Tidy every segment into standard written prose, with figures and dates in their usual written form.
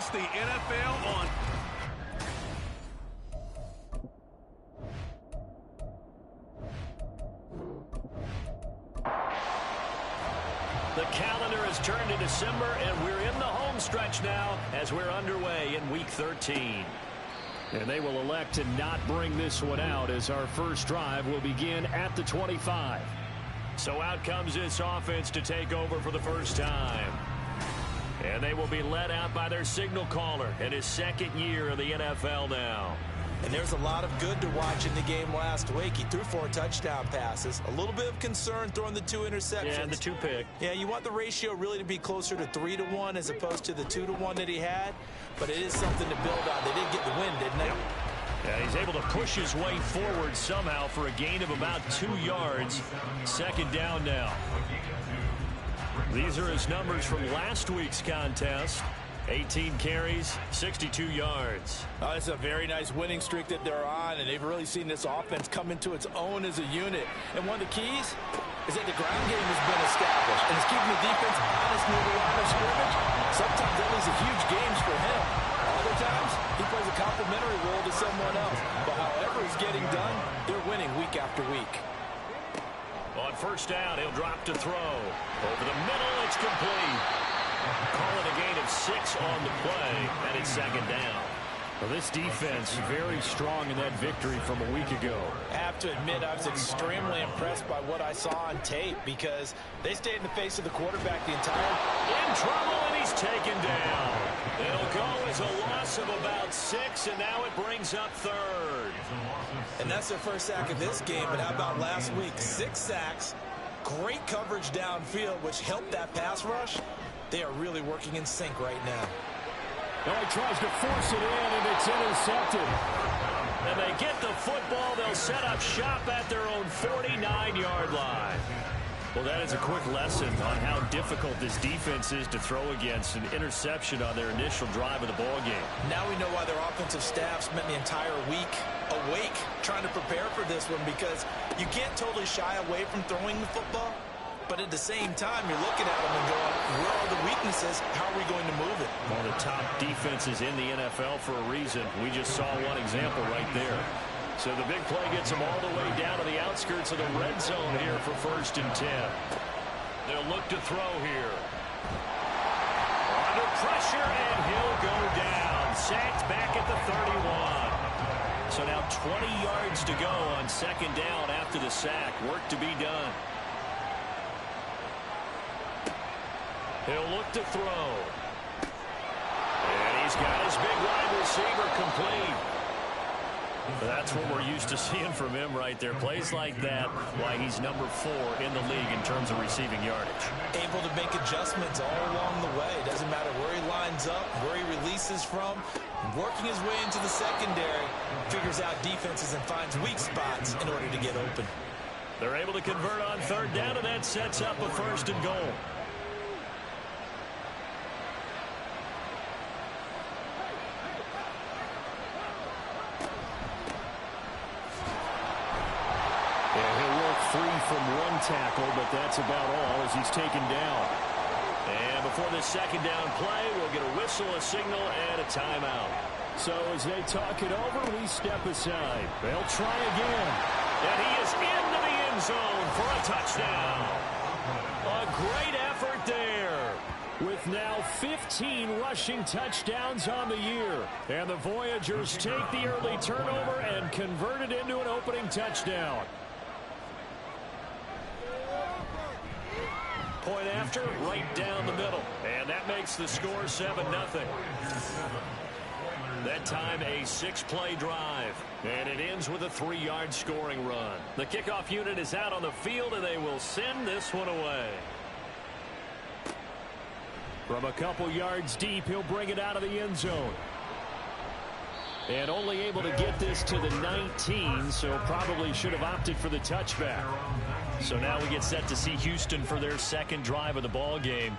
puts the NFL on. The calendar has turned to December, and we're in the home stretch now as we're underway in Week 13. And they will elect to not bring this one out as our first drive will begin at the 25. So out comes this offense to take over for the first time. And they will be led out by their signal caller in his second year in the NFL now. And there's a lot of good to watch in the game last week. He threw 4 touchdown passes. A little bit of concern throwing the 2 interceptions. Yeah, and the 2 pick. Yeah, you want the ratio really to be closer to 3-1 as opposed to the 2-1 that he had. But it is something to build on. They did get the win, didn't they? Yeah, he's able to push his way forward somehow for a gain of about 2 yards. Second down now. These are his numbers from last week's contest. 18 carries, 62 yards. It's a very nice winning streak that they're on, and they've really seen this offense come into its own as a unit. And one of the keys is that the ground game has been established, and it's keeping the defense honest near the line of scrimmage. Sometimes that leads to huge games for him. Other times, he plays a complementary role to someone else. But however it's getting done, they're winning week after week. On first down, he'll drop to throw. Over the middle, it's complete. Call it a gain of 6 on the play, and it's second down. Well, this defense very strong in that victory from a week ago. I have to admit, I was extremely impressed by what I saw on tape because they stayed in the face of the quarterback the entire. In trouble, and he's taken down. It'll go as a loss of about 6, and now it brings up third. And that's their first sack of this game, but how about last week? 6 sacks, great coverage downfield, which helped that pass rush. They are really working in sync right now. Now he tries to force it in, and it's intercepted. And they get the football. They'll set up shop at their own 49-yard line. Well, that is a quick lesson on how difficult this defense is to throw against. An interception on their initial drive of the ballgame. Now we know why their offensive staff spent the entire week awake trying to prepare for this one, because you can't totally shy away from throwing the football. But at the same time, you're looking at them and going, where are the weaknesses? How are we going to move it? One of the top defenses in the NFL for a reason. We just saw one example right there. So the big play gets them all the way down to the outskirts of the red zone here for 1st and 10. They'll look to throw here. Under pressure, and he'll go down. Sacked back at the 31. So now 20 yards to go on second down after the sack. Work to be done. He'll look to throw. And he's got his big wide receiver complete. That's what we're used to seeing from him right there. Plays like that, why he's number 4 in the league in terms of receiving yardage. Able to make adjustments all along the way. Doesn't matter where he lines up, where he releases from. Working his way into the secondary, figures out defenses and finds weak spots in order to get open. They're able to convert on third down, and that sets up a 1st and goal. Free from one tackle, but that's about all as he's taken down. And before this second down play, we'll get a whistle, a signal, and a timeout. So as they talk it over, we step aside. They'll try again. And he is into the end zone for a touchdown. A great effort there. With now 15 rushing touchdowns on the year. And the Voyagers take the early turnover and convert it into an opening touchdown. Point after, right down the middle. And that makes the score 7-0. That time a 6-play drive. And it ends with a 3-yard scoring run. The kickoff unit is out on the field, and they will send this one away. From a couple yards deep, he'll bring it out of the end zone. And only able to get this to the 19, so probably should have opted for the touchback. So now we get set to see Houston for their second drive of the ball game.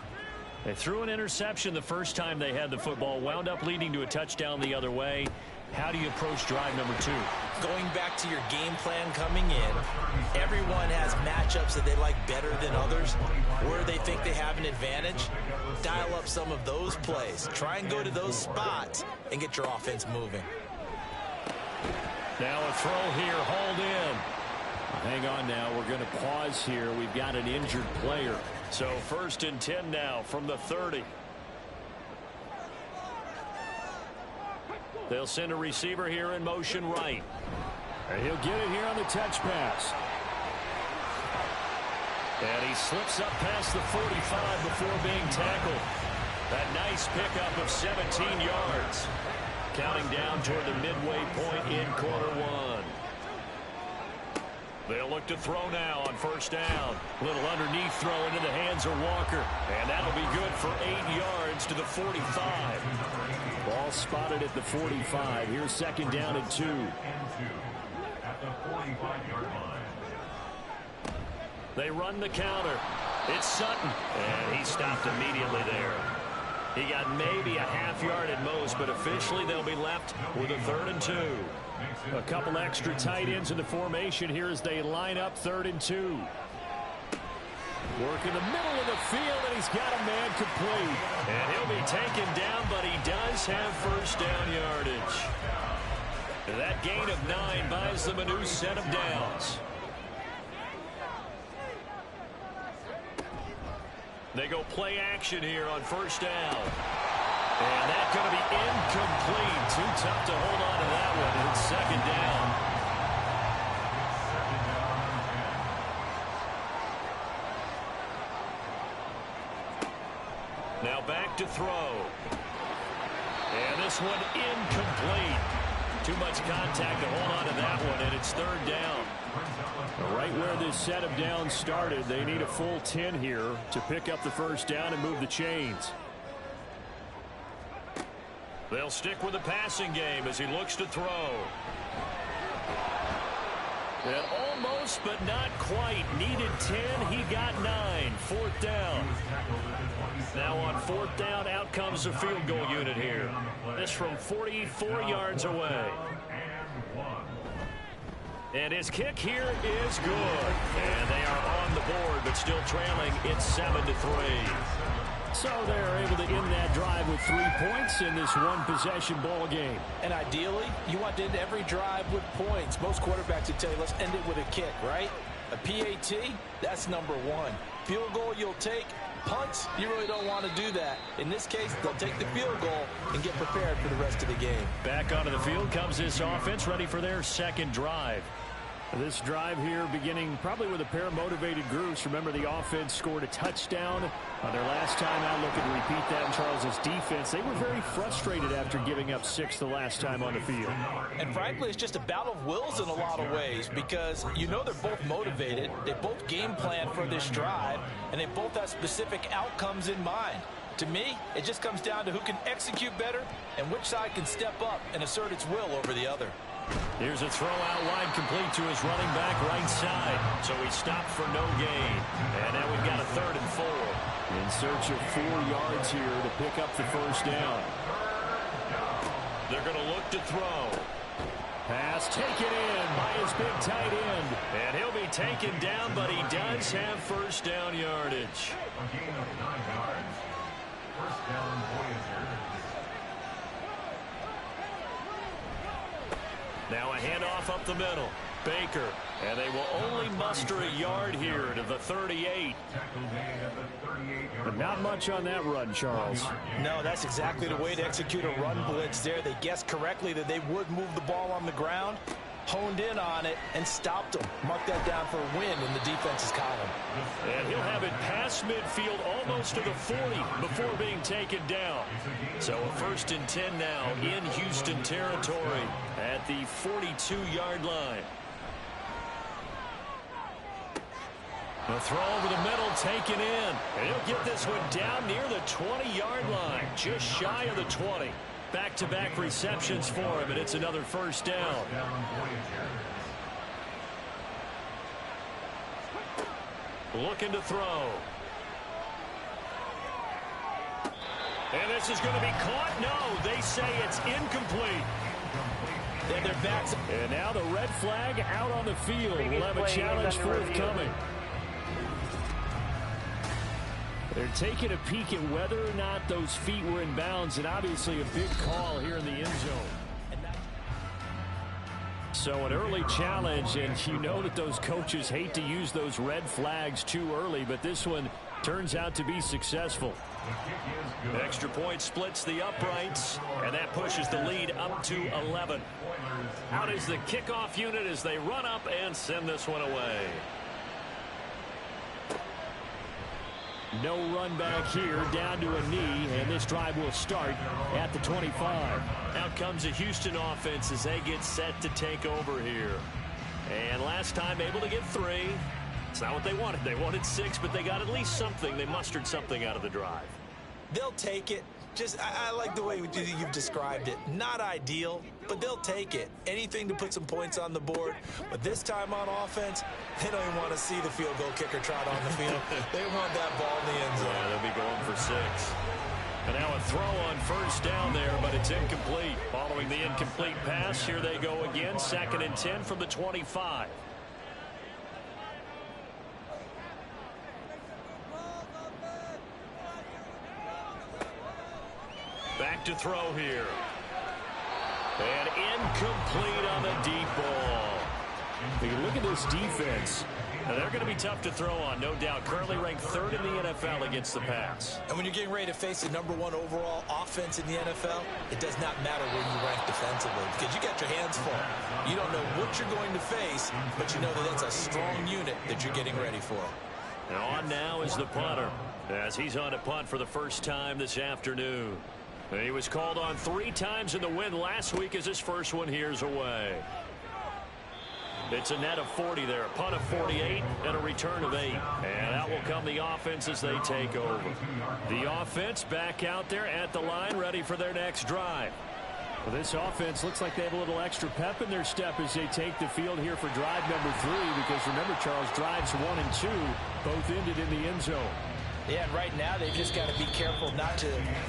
They threw an interception the first time they had the football, wound up leading to a touchdown the other way. How do you approach drive number 2? Going back to your game plan coming in, everyone has matchup matchups that they like better than others, where they think they have an advantage, dial up some of those plays. Try and go to those spots and get your offense moving. Now a throw here, hauled in. Hang on now, we're going to pause here. We've got an injured player. So 1st and 10 now from the 30. They'll send a receiver here in motion right. And he'll get it here on the touch pass. And he slips up past the 45 before being tackled. That nice pickup of 17 yards. Counting down toward the midway point in quarter one. They'll look to throw now on 1st down. Little underneath throw into the hands of Walker. And that'll be good for 8 yards to the 45. Ball spotted at the 45. Here's 2nd down and 2. At the 45-yard line. They run the counter. It's Sutton. And he stopped immediately there. He got maybe a half yard at most, but officially they'll be left with a 3rd and 2. A couple extra tight ends in the formation here as they line up 3rd and 2. Work in the middle of the field, and he's got a man complete. And he'll be taken down, but he does have 1st down yardage. That gain of 9 buys them a new set of downs. They go play action here on 1st down. And that's going to be incomplete. Too tough to hold on to that one. It's 2nd down. Now back to throw. And this one incomplete. Too much contact to hold on to that one, and it's 3rd down. Right where this set of downs started, they need a full 10 here to pick up the 1st down and move the chains. They'll stick with the passing game as he looks to throw. And almost, but not quite. Needed 10, he got 9. 4th down. Now on 4th down, out comes the field goal unit here. This from 44 yards away. And his kick here is good. And they are on the board, but still trailing. It's 7-3. So they're able to end that drive with 3 points in this one-possession ball game. And ideally, you want to end every drive with points. Most quarterbacks would tell you, let's end it with a kick, right? A PAT, that's number 1. Field goal you'll take. Punts, you really don't want to do that. In this case, they'll take the field goal and get prepared for the rest of the game. Back onto the field comes this offense, ready for their 2nd drive. This drive here beginning probably with a pair of motivated groups. Remember, the offense scored a touchdown on their last time out. Looking to repeat that in Charles's defense. They were very frustrated after giving up 6 the last time on the field. And frankly, it's just a battle of wills in a lot of ways because you know they're both motivated. They both game plan for this drive, and they both have specific outcomes in mind. To me, it just comes down to who can execute better and which side can step up and assert its will over the other. Here's a throw out wide, complete to his running back right side. So he stopped for no gain. And now we've got a 3rd and 4. In search of 4 yards here to pick up the 1st down. They're going to look to throw. Pass taken in by his big tight end. And he'll be taken down, but he does have 1st down yardage. A gain of 9 yards. 1st down, Voyager. Now a handoff up the middle. Baker. And they will only muster a yard here to the 38. But not much on that run, Charles. No, that's exactly the way to execute a run blitz there. They guessed correctly that they would move the ball on the ground, honed in on it, and stopped them. Mark that down for a win in the defense's column. And he'll have it past midfield almost to the 40 before being taken down. So a 1st and 10 now in Houston territory at the 42-yard line. A throw over the middle, taken in. And he'll get this one down near the 20-yard line, just shy of the 20. Back-to-back receptions for him, and it's another 1st down. Looking to throw. And this is going to be caught. No, they say it's incomplete. And their backs. And now the red flag out on the field. We'll have a challenge forthcoming. They're taking a peek at whether or not those feet were in bounds, and obviously a big call here in the end zone. So an early challenge, and you know that those coaches hate to use those red flags too early, but this one turns out to be successful. The extra point splits the uprights, and that pushes the lead up to 11. Out is the kickoff unit as they run up and send this one away. No run back here, down to a knee, and this drive will start at the 25. Out comes the Houston offense as they get set to take over here. And last time able to get 3. It's not what they wanted. They wanted 6, but they got at least something. They mustered something out of the drive. They'll take it. I like the way you've described it. Not ideal, but they'll take it. Anything to put some points on the board. But this time on offense, they don't even want to see the field goal kicker trot on the field. They want that ball in the end zone. Yeah, they'll be going for 6. And now a throw on first down there, but it's incomplete. Following the incomplete pass, here they go again. 2nd and 10 from the 25. Back to throw here. And incomplete on the deep ball. You look at this defense. Now they're going to be tough to throw on, no doubt. Currently ranked 3rd in the NFL against the pass. And when you're getting ready to face the #1 overall offense in the NFL, it does not matter where you rank defensively because you got your hands full. You don't know what you're going to face, but you know that that's a strong unit that you're getting ready for. And on now is the punter as he's on a punt for the first time this afternoon. He was called on 3 times in the win last week as his first one here's away. It's a net of 40 there, a punt of 48 and a return of 8. And out will come the offense as they take over. The offense back out there at the line ready for their next drive. Well, this offense looks like they have a little extra pep in their step as they take the field here for drive number 3 because remember, Charles, drives 1 and 2 both ended in the end zone. Yeah, and right now they've just got to be careful not to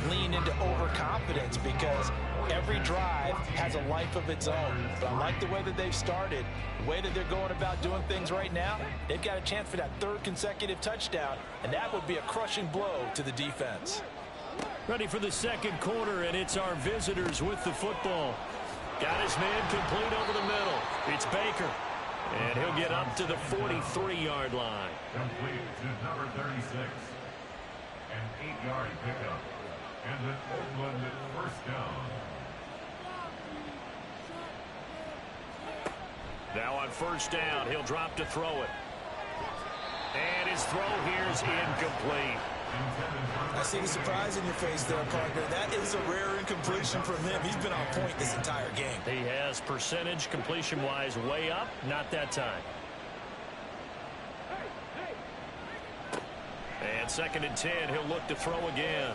lean into overconfidence because every drive has a life of its own. But I like the way that they've started, the way that they're going about doing things right now. They've got a chance for that 3rd consecutive touchdown, and that would be a crushing blow to the defense. Ready for the 2nd quarter, and it's our visitors with the football. Got his man complete over the middle. It's Baker. And he'll get up to the 43-yard line. Complete to number 36. An 8-yard pickup. And an Oakland first down. Now on first down, he'll drop to throw it. And his throw here is incomplete. I see the surprise in your face there, partner. That is a rare incompletion from him. He's been on point this entire game. He has percentage completion-wise way up, not that time. And 2nd and 10, he'll look to throw again.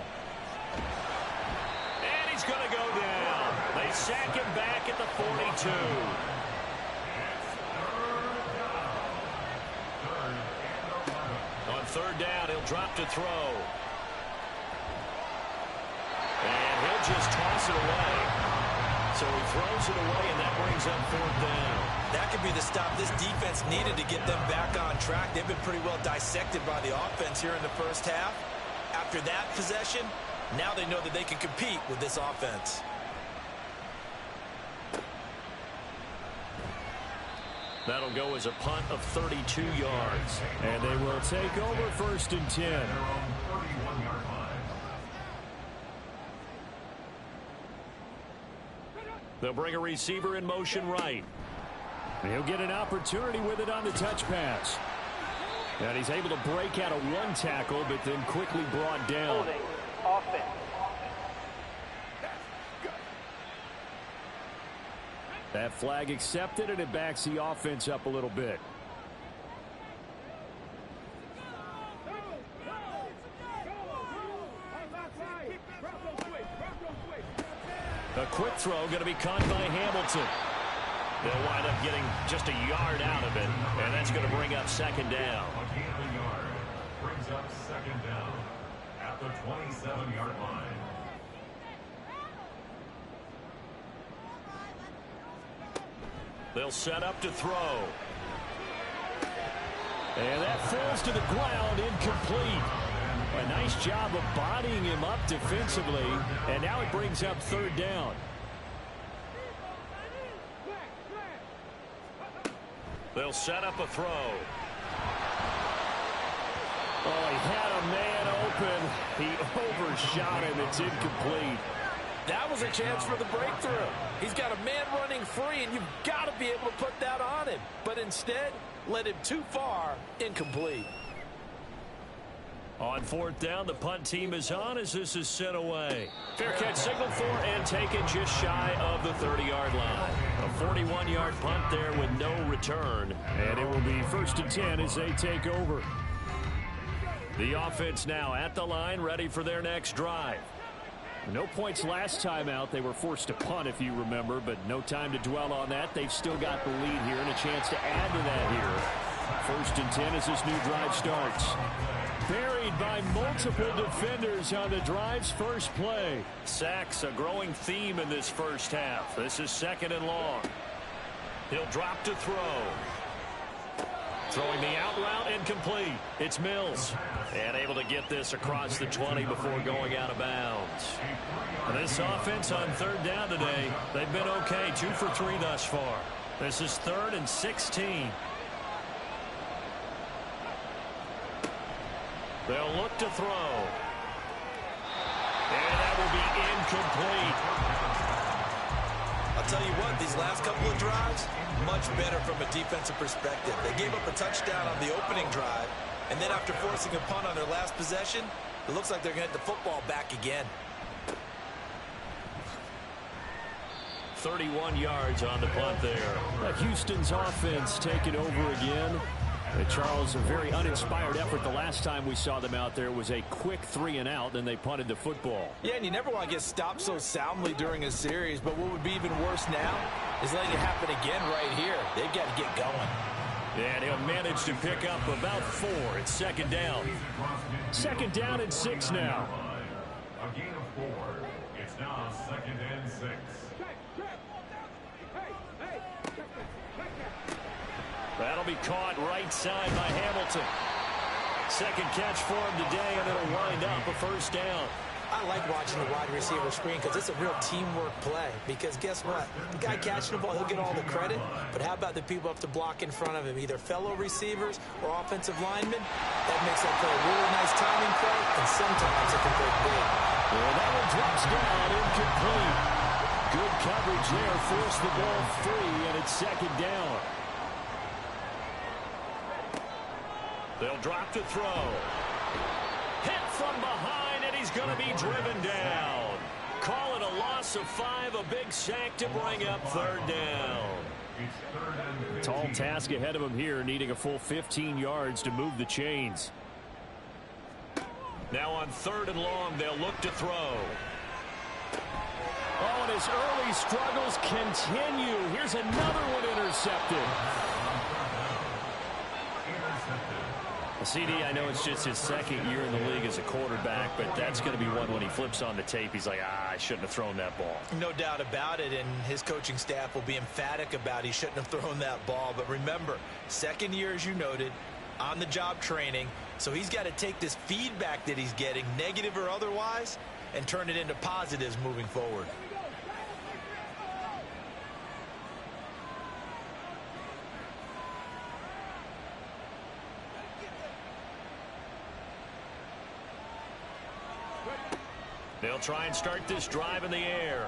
And he's going to go down. They sack him back at the 42. On 3rd down, he'll drop to throw. And he'll just toss it away. So he throws it away, and that brings up 4th down. That could be the stop this defense needed to get them back on track. They've been pretty well dissected by the offense here in the first half. After that possession, now they know that they can compete with this offense. That'll go as a punt of 32 yards. And they will take over 1st and 10. They'll bring a receiver in motion right. And he'll get an opportunity with it on the touch pass. And he's able to break out of 1 tackle, but then quickly brought down. Offense. That flag accepted, and it backs the offense up a little bit. A quick throw going to be caught by Hamilton. They'll wind up getting just a yard out of it, and that's going to bring up 2nd down. A gain of a yard brings up 2nd down at the 27-yard line. They'll set up to throw. And that falls to the ground, incomplete. A nice job of bodying him up defensively, and now it brings up third down. They'll set up a throw. Oh, he had a man open. He overshot him. It's incomplete. That was a chance for the breakthrough. He's got a man running free, and you've got to be able to put that on him. But instead, led him too far, incomplete. On fourth down, the punt team is on as this is sent away. Fair catch signaled for and taken just shy of the 30-yard line. A 41-yard punt there with no return. And it will be 1st and 10 as they take over. The offense now at the line, ready for their next drive. No points last time out. They were forced to punt, if you remember, but no time to dwell on that. They've still got the lead here and a chance to add to that here. 1st and 10 as this new drive starts. Buried by multiple defenders on the drive's first play. Sacks, a growing theme in this first half. This is 2nd and long. He'll drop to throw. Throwing the out route, incomplete. It's Mills. And able to get this across the 20 before going out of bounds. This offense on 3rd down today, they've been okay. 2 for 3 thus far. This is 3rd and 16. They'll look to throw. And that will be incomplete. I'll tell you what, these last couple of drives, much better from a defensive perspective. They gave up a touchdown on the opening drive, and then after forcing a punt on their last possession, it looks like they're going to get the football back again. 31 yards on the punt there. Houston's offense taking over again. Charles, a very uninspired effort. The last time we saw them out there was a quick 3 and out, then they punted the football. Yeah, and you never want to get stopped so soundly during a series, but what would be even worse now is letting it happen again right here. They've got to get going. And he'll manage to pick up about 4. It's 2nd down. 2nd down and 6 now. A gain of 4. It's now 2nd and 6. That'll be caught right side by Hamilton. Second catch for him today, and it'll wind up a 1st down. I like watching the wide receiver screen because it's a real teamwork play. Because guess what? The guy catching the ball, he'll get all the credit. But how about the people up to block in front of him, either fellow receivers or offensive linemen? That makes that play a really nice timing play, and sometimes it can break big. Well, that one drops down, incomplete. Good coverage there, forced the ball free, and it's 2nd down. They'll drop to throw. Hit from behind, and he's going to be driven down. Call it a loss of 5, a big sack to bring up 3rd down. Tall task ahead of him here, needing a full 15 yards to move the chains. Now on 3rd and long, they'll look to throw. Oh, and his early struggles continue. Here's another one intercepted. CD, I know it's just his 2nd year in the league as a quarterback, but that's going to be one when he flips on the tape. He's like, I shouldn't have thrown that ball. No doubt about it, and his coaching staff will be emphatic about he shouldn't have thrown that ball. But remember, 2nd year, as you noted, on-the-job training, so he's got to take this feedback that he's getting, negative or otherwise, and turn it into positives moving forward. They'll try and start this drive in the air.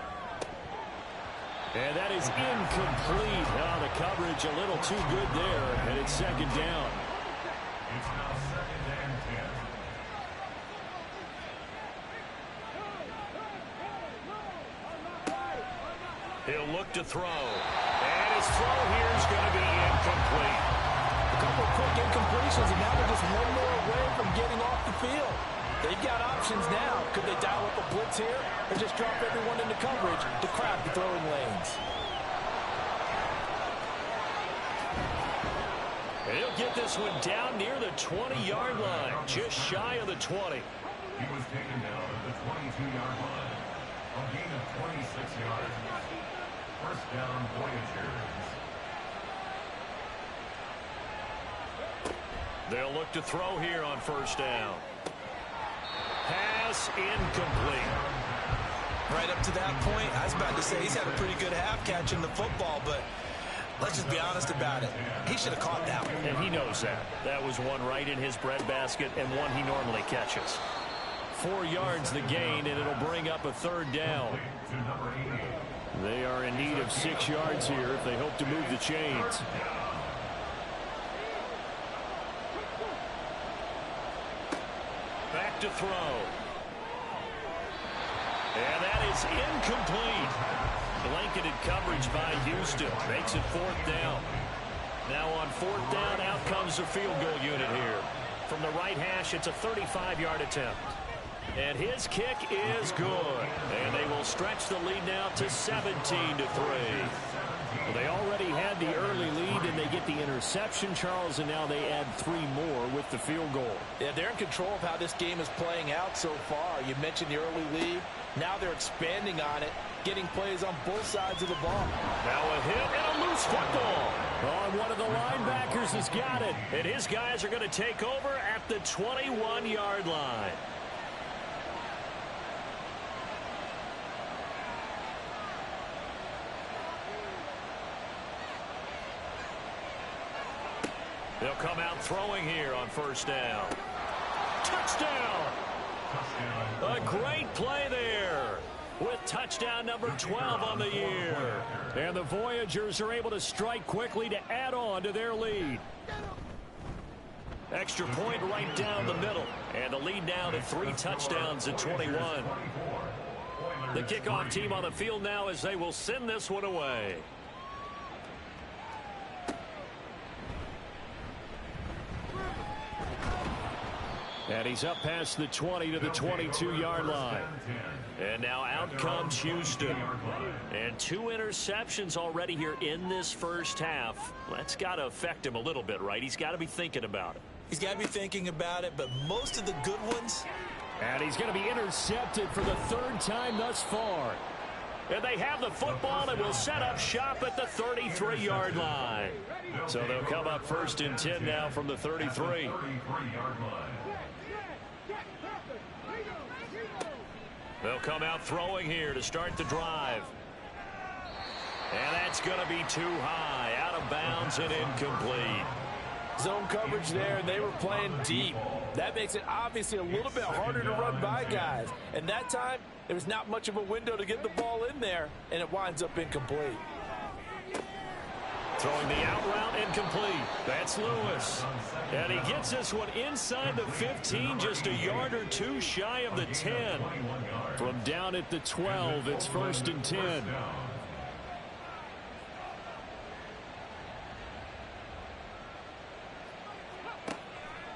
And that is incomplete. Oh, the coverage a little too good there, and it's 2nd down. It's now 2nd and 10. He'll look to throw. And his throw here is going to be incomplete. A couple of quick incompletions, and now they're just one more away from getting off the field. They've got options now. Could they dial up a blitz here or just drop everyone into coverage to crowd the throwing lanes? He'll get this one down near the 20-yard line, just shy of the 20. He was taken down at the 22-yard line. A gain of 26 yards. 1st down, Voyagers. They'll look to throw here on 1st down. Pass incomplete. Right up to that point, I was about to say he's had a pretty good half catching the football, but let's just be honest about it. He should have caught that one. And he knows that. That was one right in his breadbasket and one he normally catches. 4 yards the gain, and it'll bring up a third down. They are in need of 6 yards here if they hope to move the chains. Back to throw. And that is incomplete. Blanketed coverage by Houston. Makes it 4th down. Now on 4th down, out comes the field goal unit here. From the right hash, it's a 35-yard attempt. And his kick is good. And they will stretch the lead now to 17-3. Well, they already had the early lead, and they get the interception, Charles, and now they add 3 more with the field goal. Yeah, they're in control of how this game is playing out so far. You mentioned the early lead. Now they're expanding on it, getting plays on both sides of the ball. Now a hit and a loose football. Oh, one of the linebackers has got it. And his guys are going to take over at the 21-yard line. They'll come out throwing here on 1st down. Touchdown! A great play there with touchdown number 12 on the year. And the Voyagers are able to strike quickly to add on to their lead. Extra point right down the middle. And the lead now to 3 touchdowns at 21. The kickoff team on the field now as they will send this one away. And he's up past the 20 to the 22-yard line. And now out comes Houston. And 2 interceptions already here in this first half. That's got to affect him a little bit, right? He's got to be thinking about it. He's got to be thinking about it, but most of the good ones. And he's going to be intercepted for the 3rd time thus far. And they have the football and will set up shop at the 33-yard line. So they'll come up 1st and 10 now from the 33. They'll come out throwing here to start the drive. And that's going to be too high, out of bounds and incomplete. Zone coverage there, and they were playing deep. That makes it obviously a little bit harder to run by guys. And that time, there was not much of a window to get the ball in there, and it winds up incomplete. Throwing the out route incomplete. That's Lewis. And he gets this one inside the 15, just a yard or 2 shy of the 10. From down at the 12, it's 1st and 10.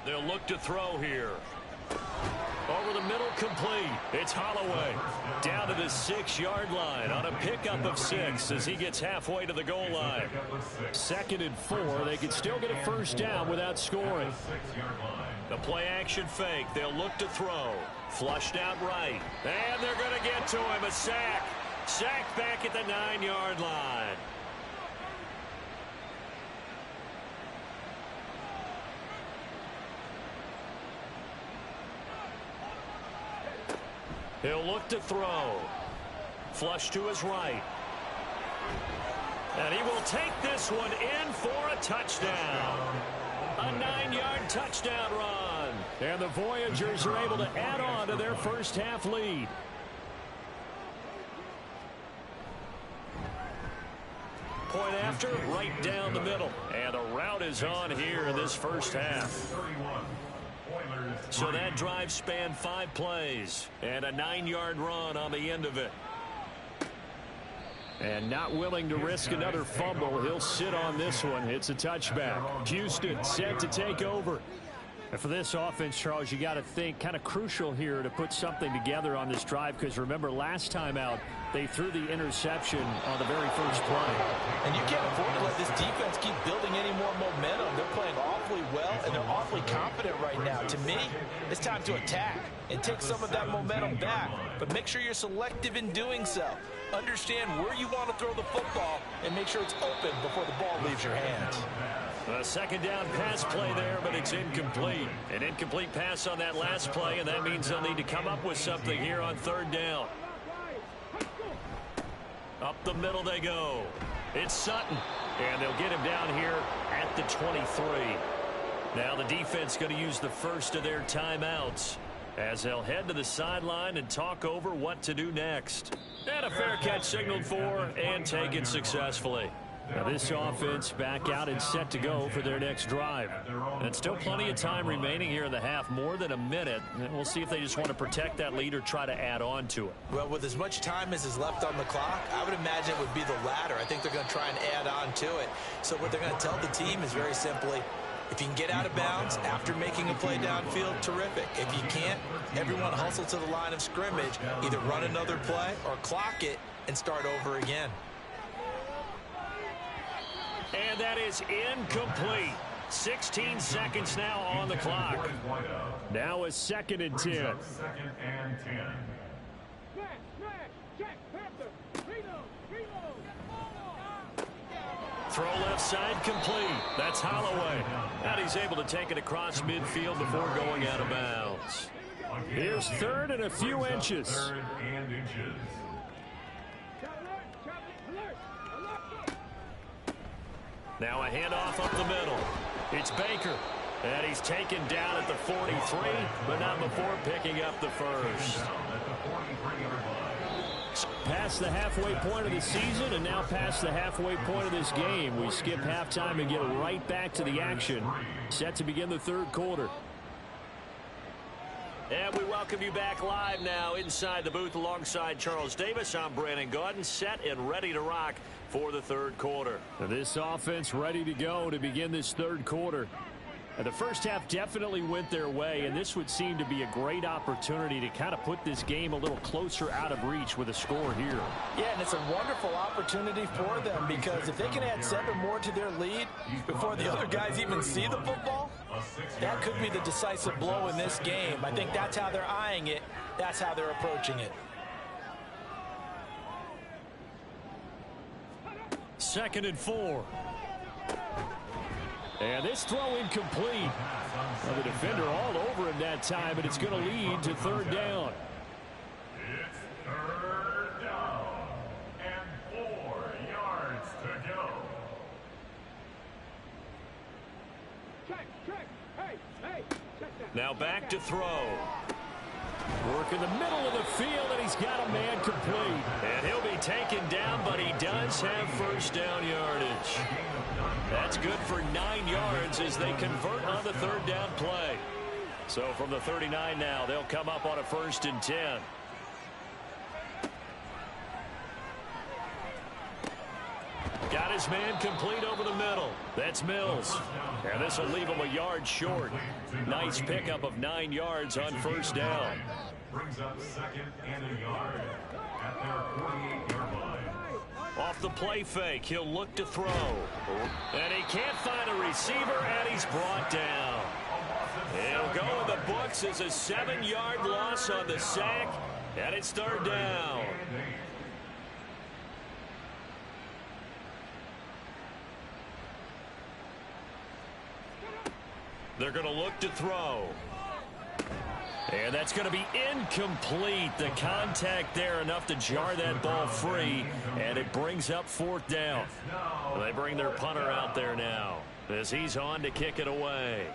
They'll look to throw here. Over the middle, complete. It's Holloway down to the 6-yard line on a pickup of 6 as he gets halfway to the goal line. 2nd and 4. They could still get a 1st down without scoring. The play action fake. They'll look to throw. Flushed out right. And they're going to get to him. A sack. Sacked back at the 9-yard line. He'll look to throw. Flush to his right. And he will take this one in for a touchdown. A 9-yard touchdown run. And the Voyagers are able to add on to their first half lead. Point after, right down the middle. And the route is on here in this first half. So that drive spanned 5 plays and a 9-yard run on the end of it. And not willing to risk another fumble, he'll sit on this one. It's a touchback. Houston set to take over. And for this offense, Charles, you got to think kind of crucial here to put something together on this drive, because remember last time out they threw the interception on the very first play. And you can't afford to let this defense keep building any more momentum. They're playing awfully well, and they're awfully confident right now. To me, it's time to attack and take some of that momentum back, but make sure you're selective in doing so. Understand where you want to throw the football and make sure it's open before the ball leaves your hands. A second down pass play there, but it's incomplete. An incomplete pass on that last play, and that means they'll need to come up with something here on third down. Up the middle they go. It's Sutton, and they'll get him down here at the 23. Now the defense going to use the first of their timeouts as they'll head to the sideline and talk over what to do next. And a fair catch signaled for and taken successfully. Now this offense back out and set to go for their next drive. And still plenty of time remaining here in the half, more than a minute. And we'll see if they just want to protect that lead or try to add on to it. Well, with as much time as is left on the clock, I would imagine it would be the latter. I think they're going to try and add on to it. So what they're going to tell the team is very simply, if you can get out of bounds after making a play downfield, terrific. If you can't, everyone hustle to the line of scrimmage, either run another play or clock it and start over again. And that is incomplete. 16 seconds now on the clock. Now a 2nd and 10. 2nd and 10. Throw left side complete. That's Holloway. And he's able to take it across midfield before going out of bounds. Here's 3rd and a few inches. 3rd and inches. Now a handoff up the middle. It's Baker. And he's taken down at the 43, but not before picking up the first. Past the halfway point of the season and now past the halfway point of this game. We skip halftime and get right back to the action. Set to begin the 3rd quarter. And we welcome you back live now inside the booth alongside Charles Davis. I'm Brandon Gaudin, set and ready to rock for the 3rd quarter. This offense ready to go to begin this 3rd quarter. And the first half definitely went their way, and this would seem to be a great opportunity to kind of put this game a little closer out of reach with a score here. Yeah, and it's a wonderful opportunity for them because if they can add 7 more to their lead before the other guys even see the football, that could be the decisive blow in this game. I think that's how they're eyeing it. That's how they're approaching it. 2nd and 4. And this throw incomplete. Well, the defender all over him that time, but it's going to lead to 3rd down. It's 3rd down and 4 yards to go. Now back to throw. Work in the middle of the field, and he's got a man complete. And he'll be taken down, but he does have 1st down yardage. That's good for 9 yards as they convert on the 3rd down play. So from the 39 now, they'll come up on a 1st and 10. Got his man complete over the middle. That's Mills. And this will leave him a yard short. Nice pickup of 9 yards on 1st down. Brings up 2nd and a yard at their 48-yard line. Off the play fake, he'll look to throw. And he can't find a receiver, and he's brought down. He'll go in the books as a 7-yard loss on the sack, and it's 3rd down. They're going to look to throw. And that's going to be incomplete. The contact there enough to jar that ball free, and it brings up 4th down. They bring their punter out there now as he's on to kick it away.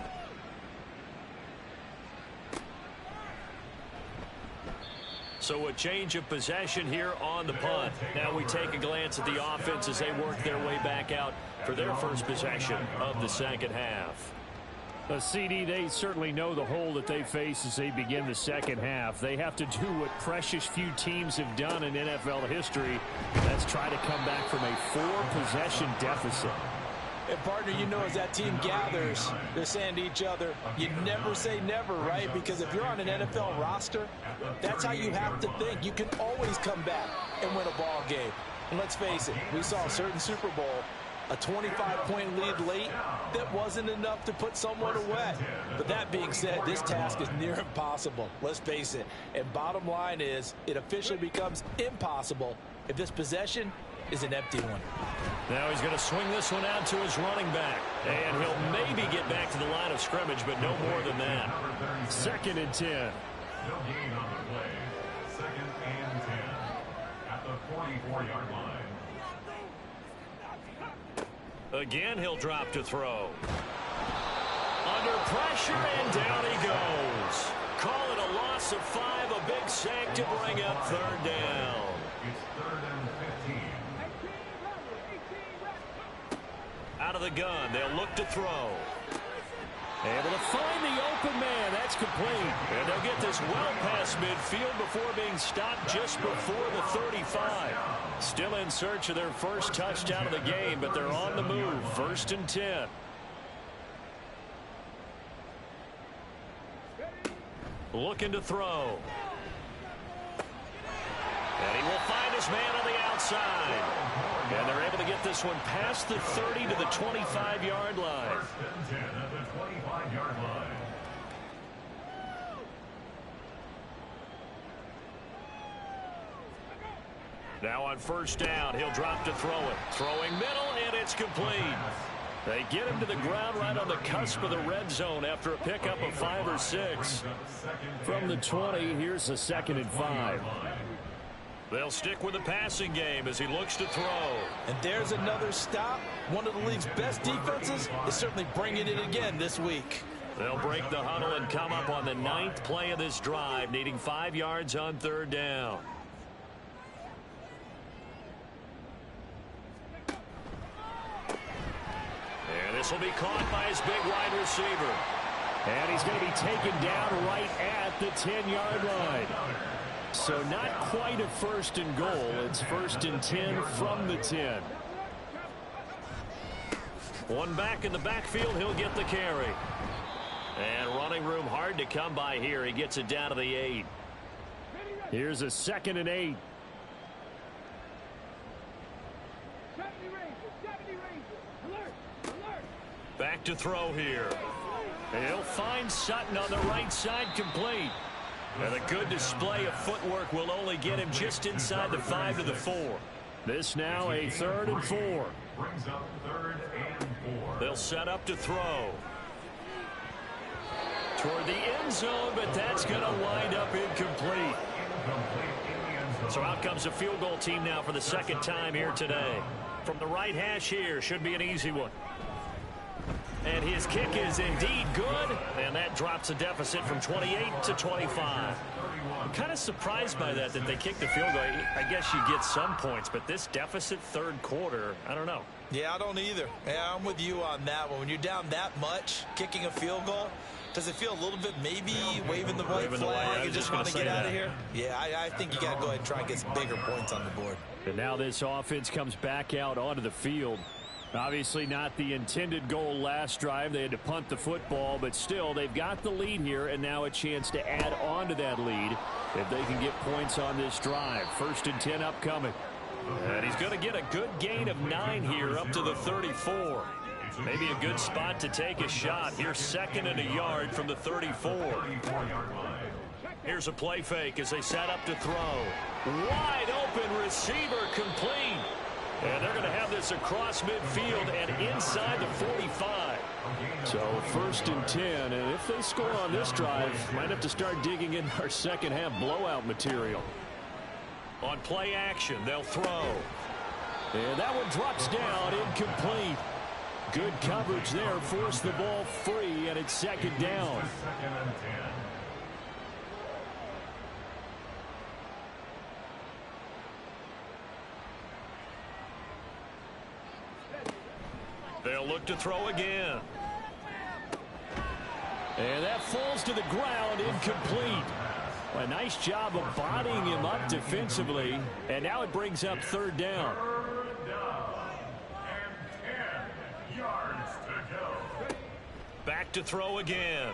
So a change of possession here on the punt. Now we take a glance at the offense as they work their way back out for their first possession of the 2nd half. CD, they certainly know the hole that they face as they begin the 2nd half. They have to do what precious few teams have done in NFL history. That's try to come back from a 4-possession deficit. And partner, you know, as that team gathers, they're saying to each other, you never say never, right? Because if you're on an NFL roster, that's how you have to think. You can always come back and win a ball game. And let's face it, we saw a certain Super Bowl, a 25-point lead late, that wasn't enough to put someone away. But that being said, this task is near impossible. Let's face it. And bottom line is, it officially becomes impossible if this possession is an empty one. Now he's going to swing this one out to his running back. And he'll maybe get back to the line of scrimmage, but no more than that. 2nd and 10. No gain on the play. 2nd and 10 at the 44-yard line. Again, he'll drop to throw. Under pressure, and down he goes. Call it a loss of 5, a big sack to bring up 3rd down. It's 3rd and 15. Out of the gun, they'll look to throw. Able to find the open man. That's complete. And they'll get this well past midfield before being stopped just before the 35. Still in search of their first touchdown of the game, but they're on the move. 1st and 10. Looking to throw. And he will find his man on the outside. And they're able to get this one past the 30 to the 25-yard line. 1st and 10 at the 25-yard line. Now on 1st down, he'll drop to throw it. Throwing middle, and it's complete. They get him to the ground right on the cusp of the red zone after a pickup of 5 or 6. From the 20, here's a 2nd and 5. They'll stick with the passing game as he looks to throw. And there's another stop. One of the league's best defenses is certainly bringing it again this week. They'll break the huddle and come up on the 9th play of this drive, needing 5 yards on 3rd down. And this will be caught by his big wide receiver. And he's going to be taken down right at the 10-yard line. So not quite a 1st and goal. It's 1st and 10 from the 10. One back in the backfield, he'll get the carry. And running room hard to come by here. He gets it down to the 8. Here's a 2nd and 8. Back to throw here. He'll find Sutton on the right side, complete. And a good display of footwork will only get him just inside the 5 to the 4. This now a 3rd and 4. Brings up 3rd and 4. They'll set up to throw. Toward the end zone, but that's going to wind up incomplete. So out comes a field goal team now for the 2nd time here today. From the right hash here, should be an easy one. And his kick is indeed good, and that drops the deficit from 28 to 25. I'm kind of surprised by that they kicked the field goal. I guess you get some points, but this deficit 3rd quarter, I don't know. Yeah, I don't either. Yeah, I'm with you on that one. When you're down that much, kicking a field goal, does it feel a little bit maybe waving the white flag and just want to get out of here? Yeah, I think you got to go ahead and try and get some bigger points on the board. And now this offense comes back out onto the field. Obviously not the intended goal last drive. They had to punt the football, but still they've got the lead here and now a chance to add on to that lead if they can get points on this drive. 1st and 10 upcoming. And he's going to get a good gain of 9 here up to the 34. Maybe a good spot to take a shot. Here's 2nd and a yard from the 34. Here's a play fake as they set up to throw. Wide open receiver, complete. And they're going to have this across midfield and inside the 45. So 1st and 10, and if they score on this drive, might have to start digging in our 2nd half blowout material. On play action, they'll throw. And that one drops down, incomplete. Good coverage there, forced the ball free, and it's 2nd down. They'll look to throw again. And that falls to the ground, incomplete. A nice job of bodying him up defensively. And now it brings up 3rd down. 3rd down and 10 yards to go. Back to throw again.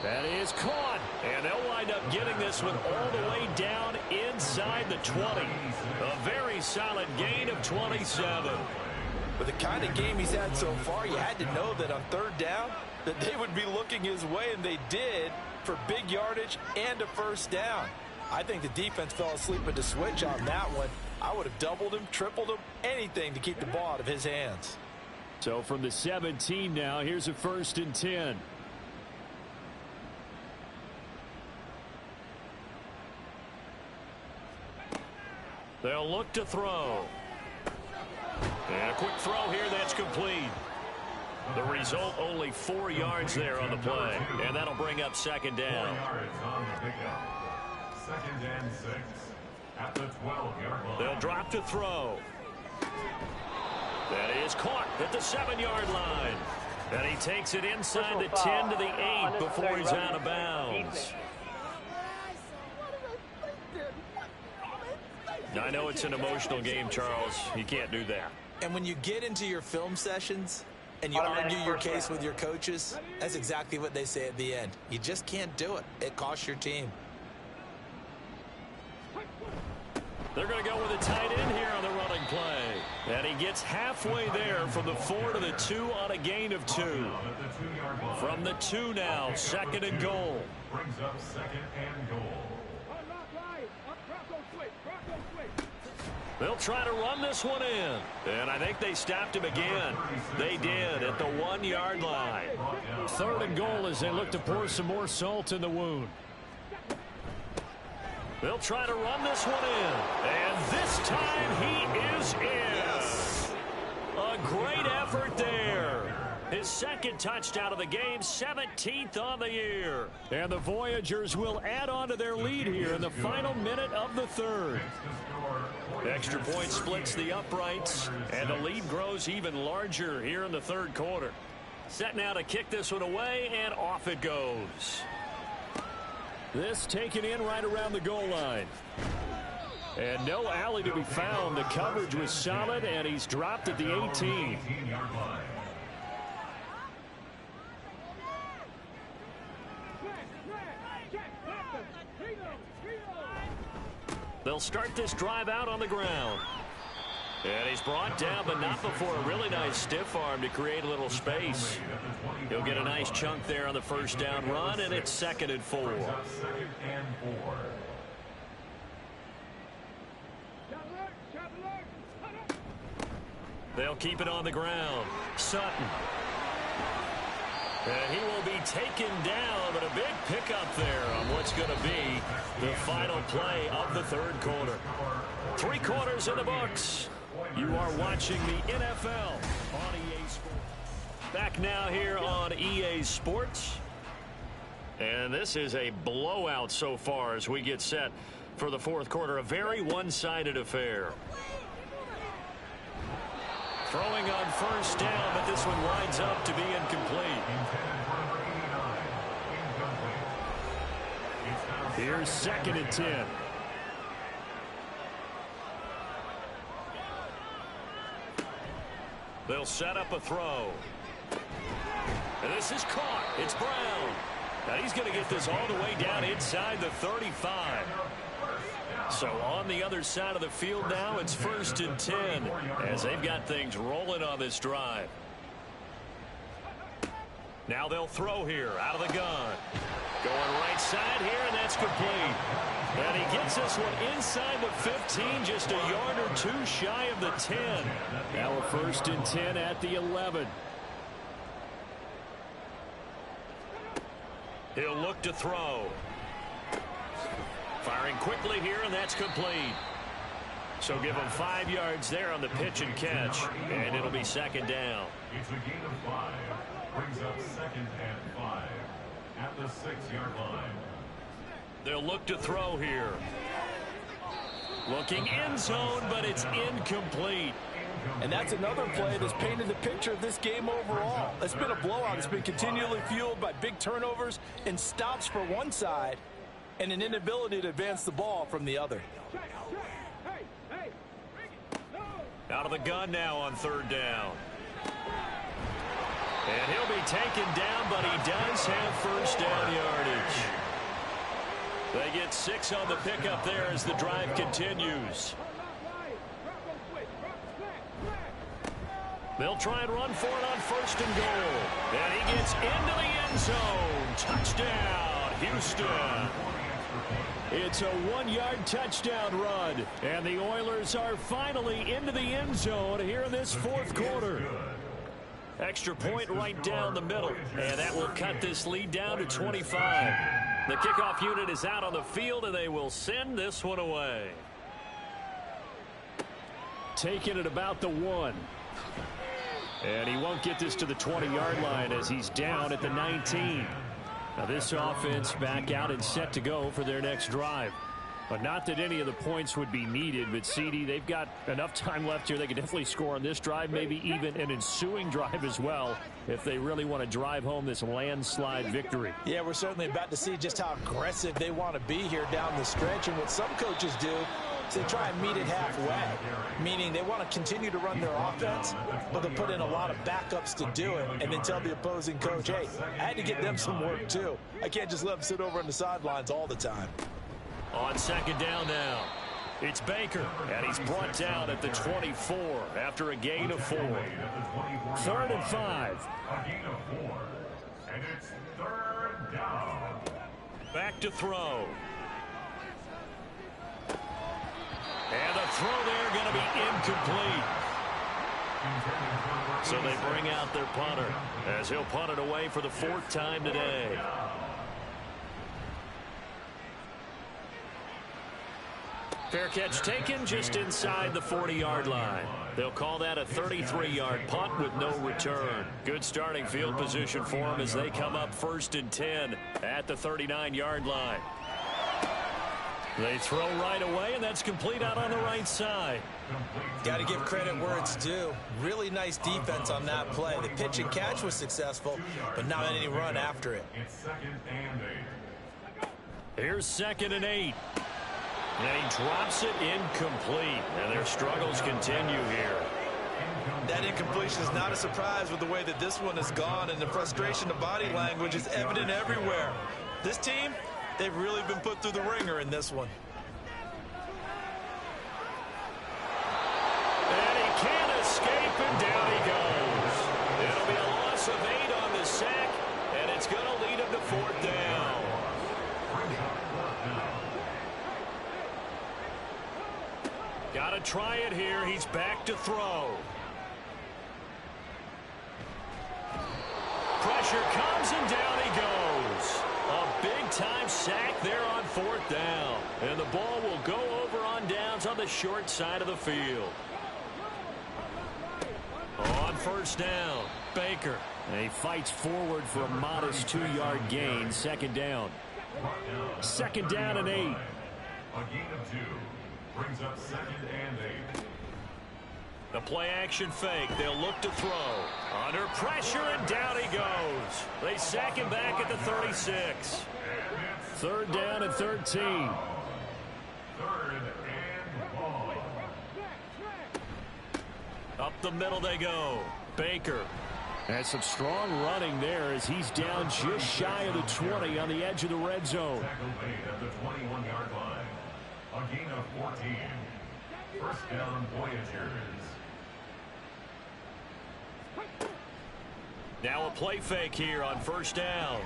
That is caught. And they'll wind up getting this one all the way down inside the 20. A very solid gain of 27. With the kind of game he's had so far, you had to know that on 3rd down that they would be looking his way, and they did, for big yardage and a 1st down. I think the defense fell asleep at the switch on that one. I would have doubled him, tripled him, anything to keep the ball out of his hands. So from the 17 now, here's a 1st and 10. They'll look to throw. And a quick throw here, that's complete. The result, only 4 yards there on the play. And that'll bring up 2nd down. 4 yards on the pickup. 2nd and 6 at the 12-yard line. They'll drop to throw. That is caught at the 7-yard line. And he takes it inside the 10 to the 8 before he's out of bounds. I know it's an emotional game, Charles. You can't do that. And when you get into your film sessions and you argue your case with your coaches, that's exactly what they say at the end. You just can't do it. It costs your team. They're going to go with a tight end here on the running play. And he gets halfway there from the 4 to the 2 on a gain of 2. From the 2 now, 2nd and goal. Brings up 2nd and goal. They'll try to run this one in. And I think they stopped him again. They did at the 1-yard line. 3rd and goal as they look to pour some more salt in the wound. They'll try to run this one in. And this time he is in. A great effort there. His 2nd touchdown of the game, 17th on the year. And the Voyagers will add on to their lead here in the final minute of the 3rd. Extra point splits the uprights, and the lead grows even larger here in the 3rd quarter. Set now to kick this one away, and off it goes. This taken in right around the goal line. And no alley to be found. The coverage was solid, and he's dropped at the 18. They'll start this drive out on the ground. And he's brought down, but not before a really nice stiff arm to create a little space. He'll get a nice chunk there on the 1st down run, and it's 2nd and 4. 2nd and 4. They'll keep it on the ground. Sutton. And he will be taken down, but a big pickup there on what's going to be the final play of the 3rd quarter. 3 quarters in the books. You are watching the NFL on EA Sports. Back now here on EA Sports. And this is a blowout so far as we get set for the 4th quarter. A very one-sided affair. Throwing on 1st down, but this one winds up to be incomplete. Here's 2nd and 10. They'll set up a throw. And this is caught. It's Brown. Now he's going to get this all the way down inside the 35. So on the other side of the field now, it's 1st and 10 as they've got things rolling on this drive. Now they'll throw here out of the gun. Going right side here, and that's complete. And he gets this one inside the 15, just a yard or 2 shy of the 10. Now a 1st and 10 at the 11. He'll look to throw. Firing quickly here, and that's complete. So give him 5 yards there on the pitch and catch, and it'll be 2nd down. It's a gain of 5. Brings up 2nd and 5 at the 6-yard line. They'll look to throw here. Looking end zone, but it's incomplete. And that's another play that's painted the picture of this game overall. It's been a blowout. It's been continually fueled by big turnovers and stops for one side and an inability to advance the ball from the other. Out of the gun now on 3rd down. And he'll be taken down, but he does have 1st down yardage. They get 6 on the pickup there as the drive continues. They'll try and run for it on 1st and goal. And he gets into the end zone. Touchdown, Houston. It's a 1-yard touchdown run. And the Oilers are finally into the end zone here in this fourth quarter. Extra point right down the middle. And that will cut this lead down to 25. The kickoff unit is out on the field, and they will send this one away. Taking it about the 1. And he won't get this to the 20-yard line as he's down at the 19. Now this offense back out and set to go for their next drive. But not that any of the points would be needed, but CD, they've got enough time left here. They can definitely score on this drive, maybe even an ensuing drive as well, if they really want to drive home this landslide victory. Yeah, we're certainly about to see just how aggressive they want to be here down the stretch. And what some coaches do is they try and meet it halfway, meaning they want to continue to run their offense, but they'll put in a lot of backups to do it, and then tell the opposing coach, hey, I had to get them some work too. I can't just let them sit over on the sidelines all the time. On second down now, it's Baker, and he's brought down at the 24 after a gain of 4. 3rd and 5. A gain of 4. And it's 3rd down. Back to throw. And the throw there going to be incomplete. So they bring out their punter as he'll punt it away for the 4th time today. Fair catch taken just inside the 40-yard line. They'll call that a 33-yard punt with no return. Good starting field position for them as they come up 1st and 10 at the 39-yard line. They throw right away, and that's complete out on the right side. Got to give credit where it's due. Really nice defense on that play. The pitch and catch was successful, but not any run after it. It's 2nd and 8. Here's 2nd and 8. And he drops it incomplete. And their struggles continue here. That incompletion is not a surprise with the way that this one has gone, and the frustration of body language is evident everywhere. This team, they've really been put through the ringer in this one. And he can't escape, and down he goes. It'll be a loss of 8 on the sack, and it's going to lead him to 4th down. Got to try it here. He's back to throw. Pressure comes, and down he goes. A big-time sack there on 4th down. And the ball will go over on downs on the short side of the field. On 1st down, Baker. And he fights forward for a modest 2-yard gain. 2nd down. 2nd down and 8. A gain of 2. Brings up 2nd and 8. The play-action fake. They'll look to throw. Under pressure, and down he goes. They sack him back at the 36. 3rd down and 13. 3rd and ball. Up the middle they go. Baker. And some strong running there as he's down just shy of the 20 on the edge of the red zone. Tackle made at the 21-yard line. A gain of 14. 1st down, Voyagers. Now a play fake here on 1st down.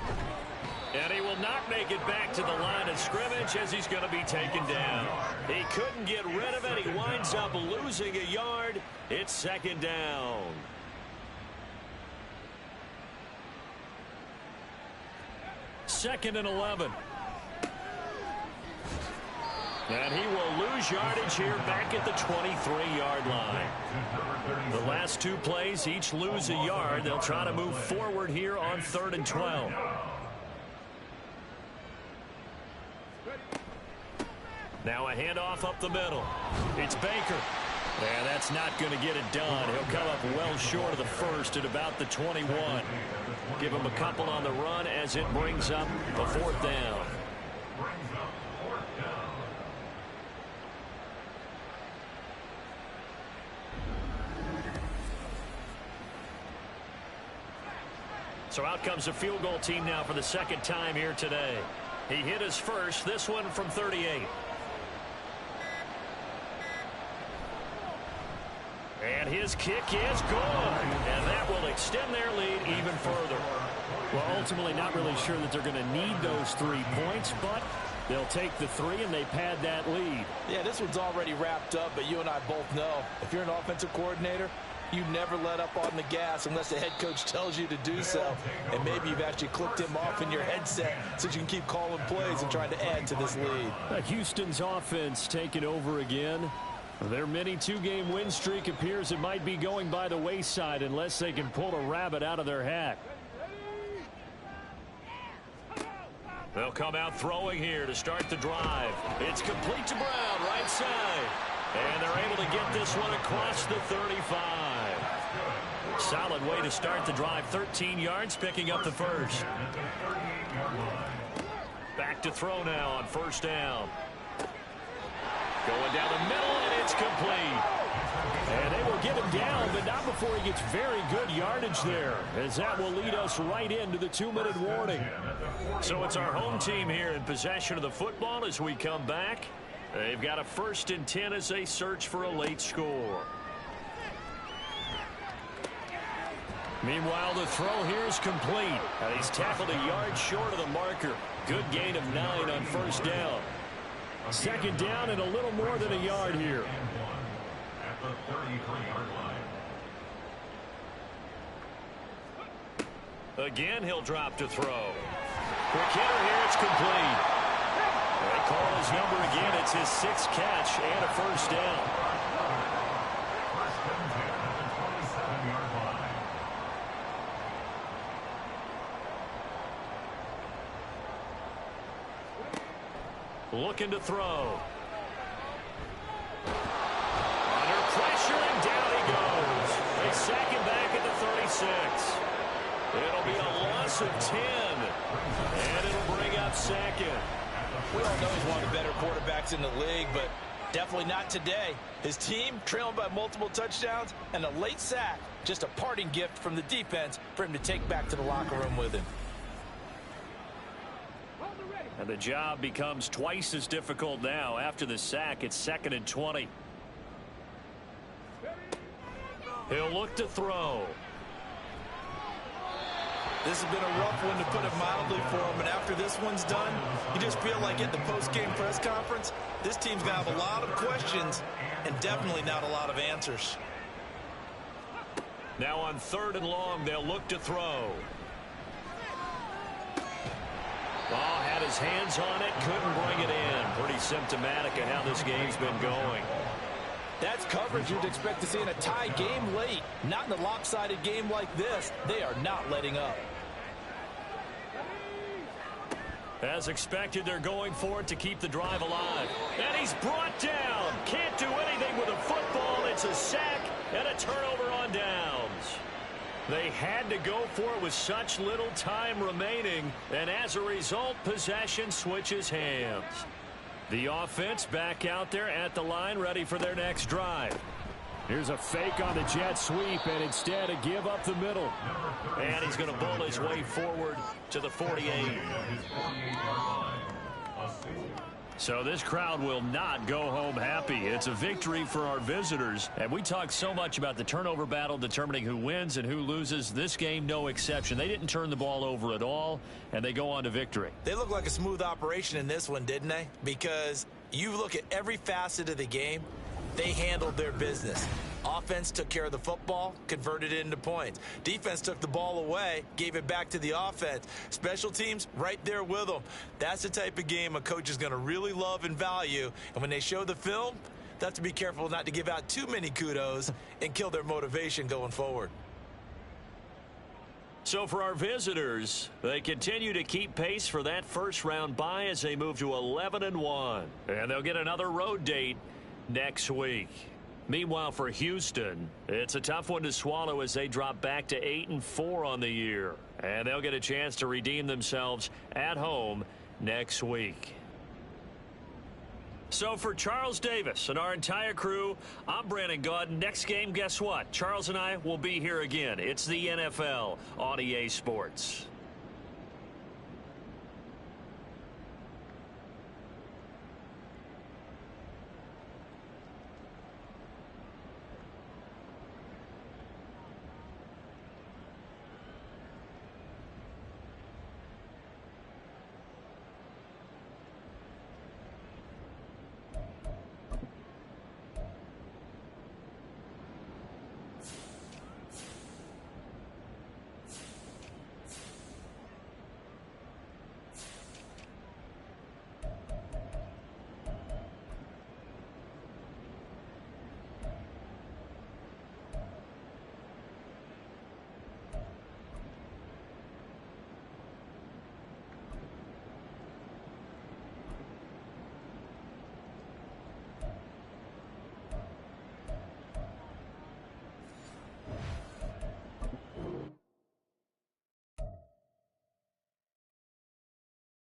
And he will not make it back to the line of scrimmage as he's going to be taken down. He couldn't get rid of it. He winds up losing a yard. It's 2nd down. Second and 11. And he will lose yardage here back at the 23-yard line. The last 2 plays each lose a yard. They'll try to move forward here on 3rd and 12. Now a handoff up the middle. It's Baker. And that's not going to get it done. He'll come up well short of the 1st at about the 21. Give him a couple on the run as it brings up a 4th down. So out comes the field goal team now for the 2nd time here today. He hit his first, this one from 38. And his kick is good. And that will extend their lead even further. Well, ultimately not really sure that they're going to need those 3 points, but They'll take the 3, and they pad that lead. Yeah, this one's already wrapped up, but you and I both know if you're an offensive coordinator, you never let up on the gas unless the head coach tells you to do so. And maybe you've actually clicked him off in your headset so you can keep calling plays and trying to add to this lead. Houston's offense taking over again. Their mini 2-game win streak appears it might be going by the wayside unless they can pull a rabbit out of their hat. They'll come out throwing here to start the drive. It's complete to Brown, right side. And they're able to get this one across the 35. Solid way to start the drive. 13 yards, picking up the first. Back to throw now on first down. Going down the middle, and it's complete. And they will get him down, but not before he gets very good yardage there, as that will lead us right into the 2-minute warning. So it's our home team here in possession of the football as we come back. They've got a 1st and 10 as they search for a late score. Meanwhile, the throw here is complete. And he's tackled a yard short of the marker. Good gain of 9 on first down. 2nd down and a little more than a yard here. At the 33-yard line. Again, he'll drop to throw. Quick hitter here, it's complete. They call his number again. It's his 6th catch and a first down. First and 10 at the 27-yard line. Looking to throw. Under pressure, and down he goes. They sack him back at the 36. It'll be a loss of 10. And it'll bring up 2nd. We all know he's one of the better quarterbacks in the league, but definitely not today. His team trailing by multiple touchdowns and a late sack. Just a parting gift from the defense for him to take back to the locker room with him. And the job becomes twice as difficult now. After the sack, it's 2nd and 20. He'll look to throw. This has been a rough one, to put it mildly, for him. And after this one's done, you just feel like at the post-game press conference, this team's going to have a lot of questions and definitely not a lot of answers. Now on 3rd and long, they'll look to throw. Ball had his hands on it, couldn't bring it in. Pretty symptomatic of how this game's been going. That's coverage you'd expect to see in a tie game late. Not in a lopsided game like this. They are not letting up. As expected, they're going for it to keep the drive alive. And he's brought down. Can't do anything with a football. It's a sack and a turnover on downs. They had to go for it with such little time remaining. And as a result, possession switches hands. The offense back out there at the line, ready for their next drive. Here's a fake on the jet sweep, and instead a give up the middle. And he's going to bull his way forward to the 48. So this crowd will not go home happy. It's a victory for our visitors. And we talked so much about the turnover battle determining who wins and who loses. This game, no exception. They didn't turn the ball over at all, and they go on to victory. They look like a smooth operation in this one, didn't they? Because you look at every facet of the game, they handled their business. Offense took care of the football, converted it into points. Defense took the ball away, gave it back to the offense. Special teams, right there with them. That's the type of game a coach is going to really love and value. And when they show the film, they have to be careful not to give out too many kudos and kill their motivation going forward. So for our visitors, they continue to keep pace for that first-round bye as they move to 11-1. And they'll get another road date next week. Meanwhile, for Houston, it's a tough one to swallow as they drop back to 8-4 on the year. And they'll get a chance to redeem themselves at home next week. So for Charles Davis and our entire crew, I'm Brandon Gaudin. Next game, guess what? Charles and I will be here again. It's the NFL on EA Sports.